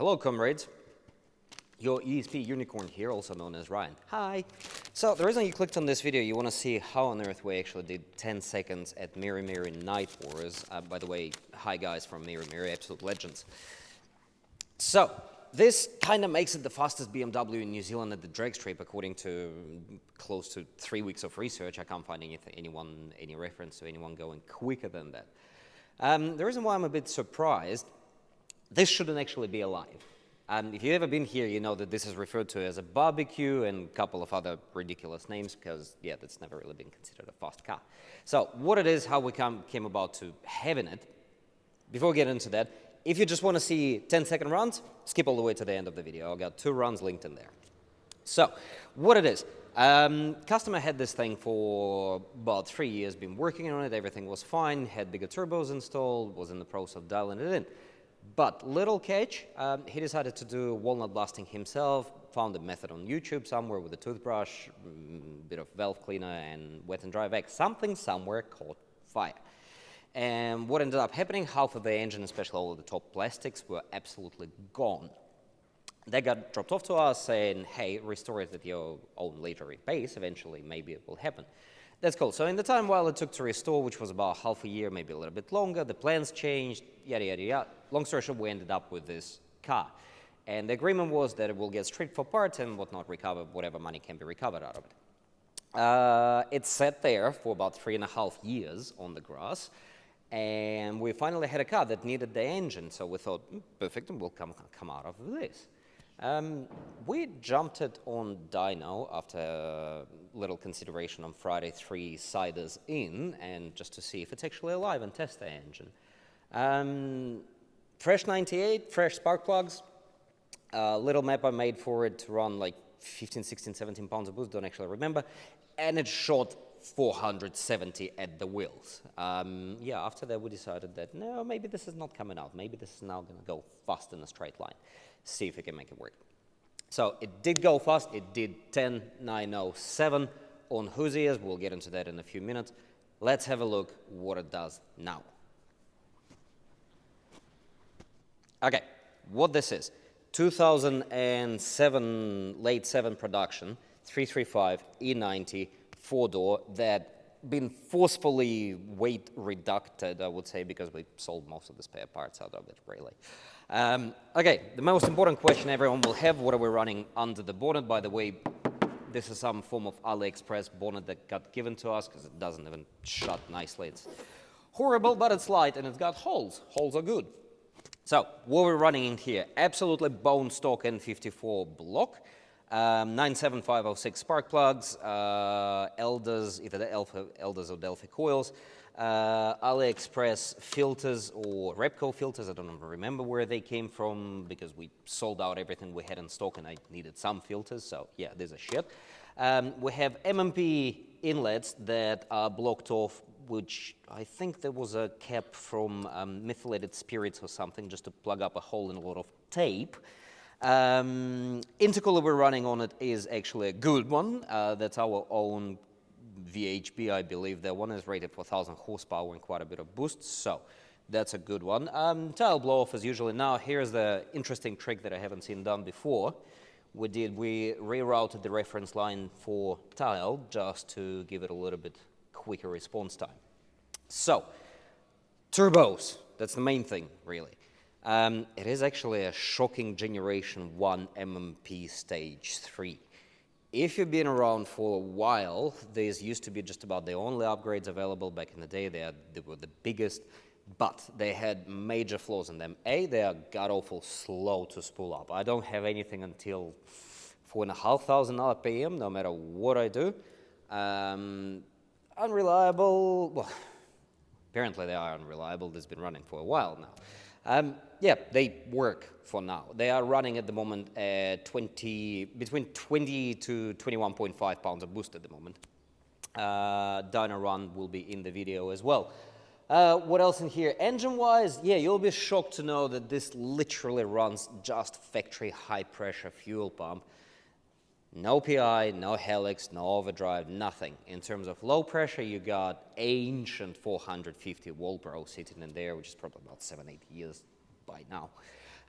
Hello, comrades. Your ESP unicorn here, also known as Ryan. Hi. So the reason you clicked on this video, you want to see how on earth we actually did 10 seconds at Miri Miri Night Wars. By the way, hi guys from Miri Miri, absolute legends. So this kind of makes it the fastest BMW in New Zealand at the drag strip, according to close to 3 weeks of research. I can't find any reference to anyone going quicker than that. The reason why I'm a bit surprised, this shouldn't actually be alive. If you've ever been here, you know that this is referred to as a barbecue and a couple of other ridiculous names because, yeah, that's never really been considered a fast car. So what it is, how we came about to having it, before we get into that, if you just want to see 10-second runs, skip all the way to the end of the video. I've got 2 runs linked in there. So what it is, customer had this thing for about 3 years, been working on it, everything was fine, had bigger turbos installed, was in the process of dialing it in. But little catch, he decided to do walnut blasting himself, found a method on YouTube somewhere with a toothbrush, bit of valve cleaner and wet and dry vac, something somewhere caught fire. And what ended up happening, half of the engine, especially all of the top plastics, were absolutely gone. They got dropped off to us saying, hey, restore it at your own leisure pace, eventually maybe it will happen. That's cool. So in the time while it took to restore, which was about half a year, maybe a little bit longer, the plans changed, yada, yada, yada. Long story short, we ended up with this car. And the agreement was that it will get stripped for parts and whatnot, recover whatever money can be recovered out of it. It sat there for about 3.5 years on the grass. And we finally had a car that needed the engine. So we thought, perfect, we'll come out of this. We jumped it on Dyno after a little consideration on Friday, 3 siders in, and just to see if it's actually alive and test the engine. Fresh 98, fresh spark plugs, little map I made for it to run like 15, 16, 17 pounds of boost, don't actually remember, and it shot 470 at the wheels. Yeah, after that we decided that, no, maybe this is not coming out, maybe this is now going to go fast in a straight line. See if we can make it work. So it did go fast. It did 10.907 on Hoosiers. We'll get into that in a few minutes. Let's have a look what it does now. Okay, what this is, 2007, late 7 production, 335 E90 4-door that been forcefully weight reducted, I would say, because we sold most of the spare parts out of it, really. Okay, the most important question everyone will have, what are we running under the bonnet? By the way, this is some form of Aliexpress bonnet that got given to us because it doesn't even shut nicely. It's horrible, but it's light and it's got holes. Holes are good. So, what we're running in here, absolutely bone stock N54 block, 97506 spark plugs, Elders, either the Elders or Delphi coils, Aliexpress filters or Repco filters. I don't even remember where they came from because we sold out everything we had in stock and I needed some filters, so yeah, these are shit. We have MMP inlets that are blocked off, which I think there was a cap from methylated spirits or something just to plug up a hole in a lot of tape. Intercooler we're running on it is actually a good one. That's our own VHB, I believe. That one is rated for 1,000 horsepower and quite a bit of boost, so that's a good one. Tile blow-off as usually. Now, here's the interesting trick that I haven't seen done before. We rerouted the reference line for tile just to give it a little bit quicker response time. So, turbos, that's the main thing, really. It is actually a shocking Generation 1 MMP Stage 3. If you've been around for a while, these used to be just about the only upgrades available back in the day. They were the biggest, but they had major flaws in them. A, they are god-awful slow to spool up. I don't have anything until 4,500 RPM, no matter what I do. Unreliable, well, apparently they are unreliable. This has been running for a while now. Yeah, they work for now. They are running at the moment at between 20 to 21.5 pounds of boost at the moment. Dyno run will be in the video as well. What else in here? Engine-wise, yeah, you'll be shocked to know that this literally runs just factory high-pressure fuel pump. No PI, no helix, no overdrive, nothing. In terms of low pressure, you got ancient 450 Wallbro sitting in there, which is probably about 7-8 years by now.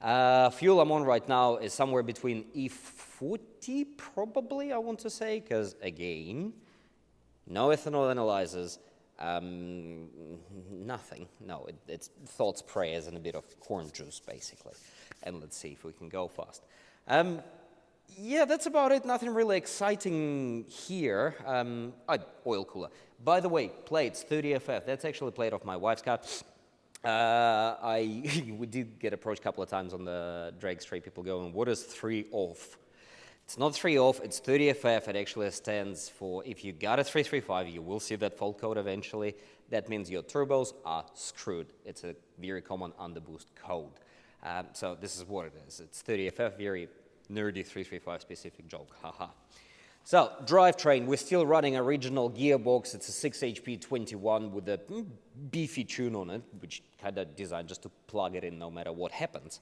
Fuel I'm on right now is somewhere between E40 probably, I want to say, because again, no ethanol analyzers, nothing. No, it's thoughts, prayers, and a bit of corn juice, basically. And let's see if we can go fast. Yeah, that's about it. Nothing really exciting here. Oil cooler. By the way, plates, 30FF. That's actually a plate off my wife's car. We did get approached a couple of times on the drag straight. People going, what is 3 off? It's not 3 off, it's 30FF. It actually stands for, if you got a 335, you will see that fault code eventually. That means your turbos are screwed. It's a very common underboost code. So this is what it is. It's 30FF, very nerdy 335 specific joke, haha. So, drivetrain, we're still running original gearbox. It's a 6HP 21 with a beefy tune on it, which kind of designed just to plug it in no matter what happens.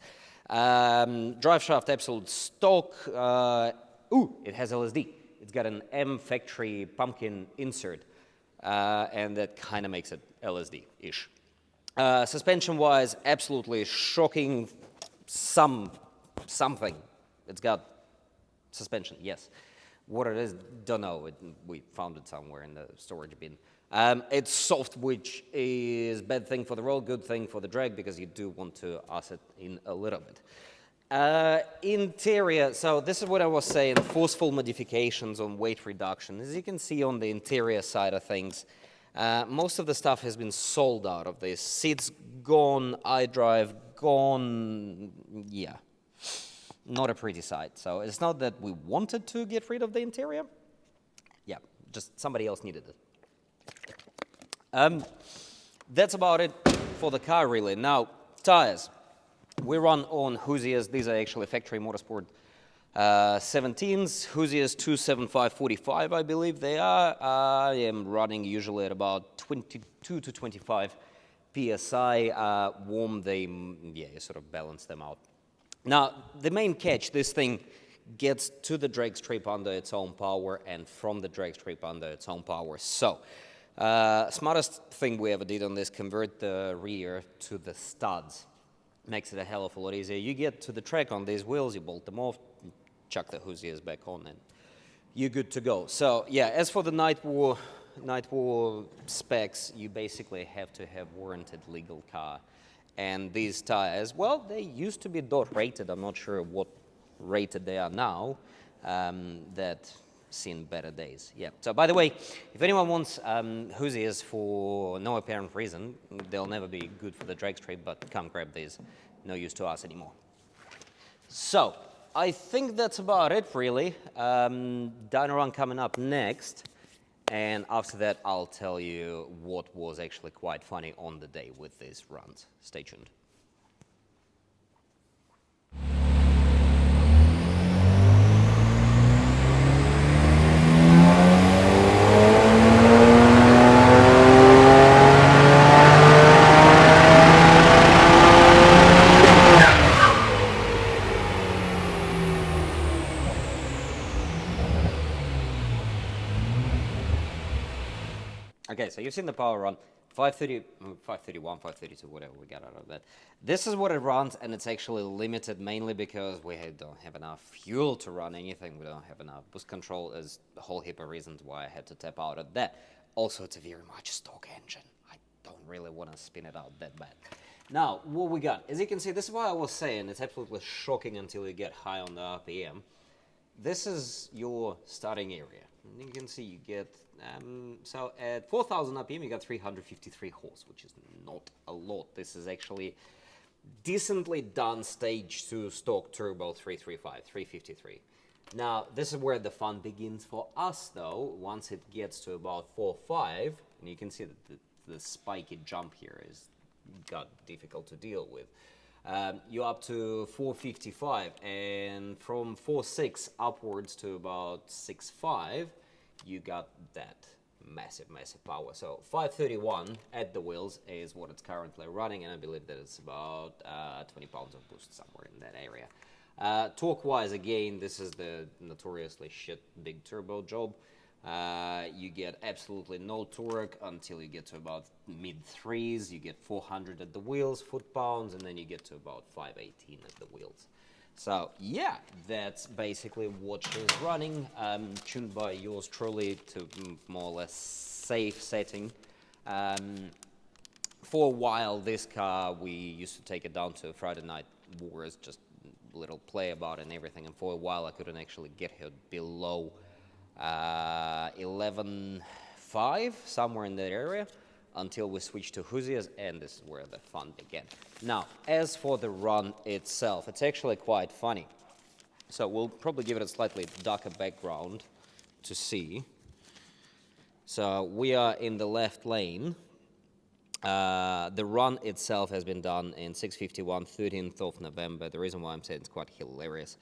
Drive shaft, absolute stock. It has LSD. It's got an M factory pumpkin insert, and that kind of makes it LSD-ish. Suspension-wise, absolutely shocking something. It's got suspension, yes. What it is, don't know. We found it somewhere in the storage bin. It's soft, which is bad thing for the road, good thing for the drag, because you do want to ass it in a little bit. Interior, so this is what I was saying, forceful modifications on weight reduction. As you can see on the interior side of things, most of the stuff has been sold out of this. Seats gone, iDrive gone, yeah. Not a pretty sight. So it's not that we wanted to get rid of the interior. Yeah, just somebody else needed it. That's about it for the car, really. Now, tires. We run on Hoosiers. These are actually factory Motorsport 17s. Hoosiers 275/45, I believe they are. I am running usually at about 22 to 25 PSI. Warm, you sort of balance them out. Now, the main catch, this thing gets to the drag strip under its own power and from the drag strip under its own power. So, smartest thing we ever did on this, convert the rear to the studs. Makes it a hell of a lot easier. You get to the track on these wheels, you bolt them off, chuck the Hoosiers back on, and you're good to go. So, yeah, as for the Night War specs, you basically have to have warranted legal car. And these tires, well, they used to be DOT rated. I'm not sure what rated they are now. That seen better days. Yeah. So, by the way, if anyone wants Hoosiers for no apparent reason, they'll never be good for the drag strip, but come grab these. No use to us anymore. So, I think that's about it, really. Dyno run coming up next. And after that, I'll tell you what was actually quite funny on the day with these runs. Stay tuned. Okay, so you've seen the power run, 530, 531, 532, whatever we got out of that. This is what it runs, and it's actually limited mainly because we don't have enough fuel to run anything. We don't have enough boost control. There's a whole heap of reasons why I had to tap out of that. Also, it's a very much stock engine. I don't really want to spin it out that bad. Now, what we got? As you can see, this is why I was saying it's absolutely shocking until you get high on the RPM. This is your starting area. And you can see you get, so at 4,000 RPM, you got 353 horse, which is not a lot. This is actually decently done stage 2 stock turbo 335, 353. Now, this is where the fun begins for us, though. Once it gets to about 4.5, and you can see that the spiky jump here is got difficult to deal with. You're up to 455, and from 4.6 upwards to about 6.5, you got that massive, massive power. So 531 at the wheels is what it's currently running, and I believe that it's about 20 pounds of boost somewhere in that area. Torque-wise, again, this is the notoriously shit big turbo job. You get absolutely no torque until you get to about mid-3s. You get 400 at the wheels, foot-pounds, and then you get to about 518 at the wheels. So yeah, that's basically what she's running, tuned by yours truly to more or less safe setting. For a while, this car, we used to take it down to Friday Night Wars, just a little play about it and everything, and for a while I couldn't actually get her below 11.5, somewhere in that area, until we switched to Hoosiers, and this is where the fun began. Now, as for the run itself, it's actually quite funny. So we'll probably give it a slightly darker background to see. So we are in the left lane. The run itself has been done in 6:51, 13th of November. The reason why I'm saying it's quite hilarious.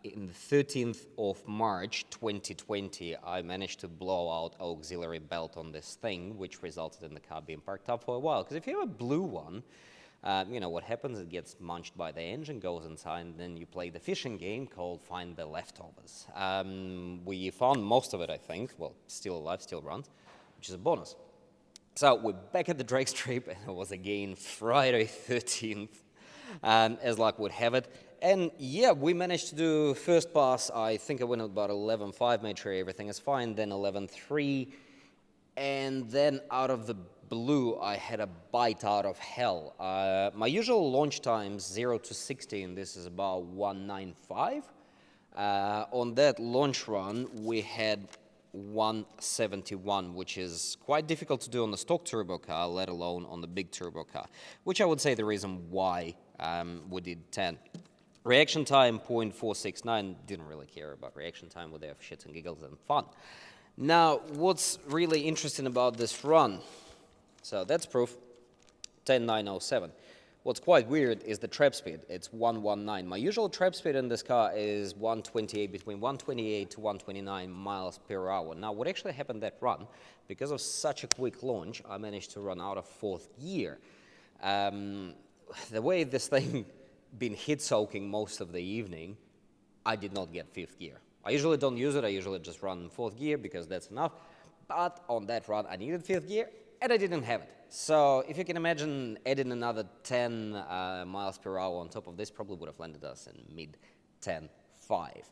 In the 13th of March 2020, I managed to blow out auxiliary belt on this thing, which resulted in the car being parked up for a while. Because if you have a blue one, you know what happens, it gets munched by the engine, goes inside, and then you play the fishing game called Find the Leftovers. We found most of it, I think. Well, still alive, still runs, which is a bonus. So we're back at the drag strip, and it was again Friday 13th, as luck would have it. And yeah, we managed to do first pass. I think I went about 11.5, made sure everything is fine, then 11.3, and then out of the blue, I had a bite out of hell. My usual launch times, 0 to 60, and this is about 1.95. On that launch run, we had 171, which is quite difficult to do on the stock turbo car, let alone on the big turbo car, which I would say the reason why we did 10. Reaction time, 0.469, didn't really care about reaction time, we're there for shits and giggles and fun. Now, what's really interesting about this run, so that's proof, 10.907. What's quite weird is the trap speed. It's 119. My usual trap speed in this car is 128, between 128 to 129 miles per hour. Now, what actually happened that run, because of such a quick launch, I managed to run out of 4th gear. The way this thing been hit soaking most of the evening, I did not get 5th gear. I usually don't use it. I usually just run 4th gear because that's enough. But on that run, I needed 5th gear, and I didn't have it. So if you can imagine adding another 10 miles per hour on top of this, probably would have landed us in mid-10.5.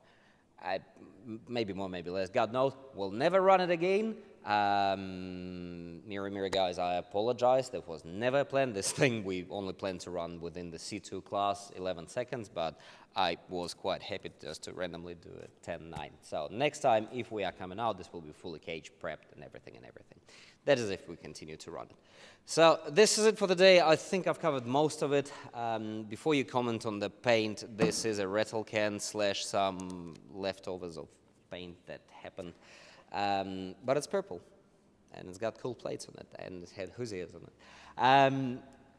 Maybe more, maybe less. God knows. We'll never run it again. Mirror guys, I apologize. That was never planned. This thing we only planned to run within the C2 class, 11 seconds, but I was quite happy just to randomly do a 10.9. So next time, if we are coming out, this will be fully cage prepped and everything. That is if we continue to run it. So this is it for the day. I think I've covered most of it. Before you comment on the paint, this is a rattle can / some leftovers of paint that happened. But it's purple, and it's got cool plates on it, and it had Hoosiers on it.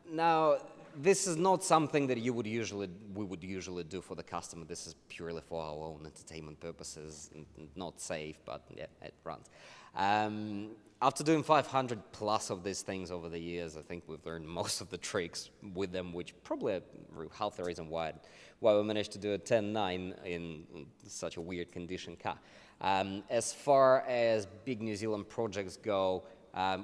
Now, this is not something that we would usually do for the customer. This is purely for our own entertainment purposes, and not safe, but yeah, it runs. After doing 500 plus of these things over the years, I think we've learned most of the tricks with them, which probably half the reason why we managed to do a 10.9 in such a weird condition car. As far as big New Zealand projects go,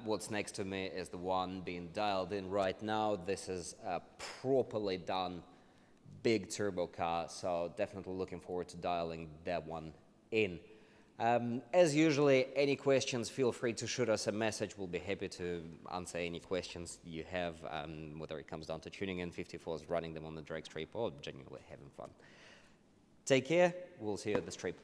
what's next to me is the one being dialed in right now. This is a properly done big turbo car, so definitely looking forward to dialing that one in. As usually, any questions, feel free to shoot us a message. We'll be happy to answer any questions you have, whether it comes down to tuning N54s, running them on the drag strip, or genuinely having fun. Take care. We'll see you at the strip.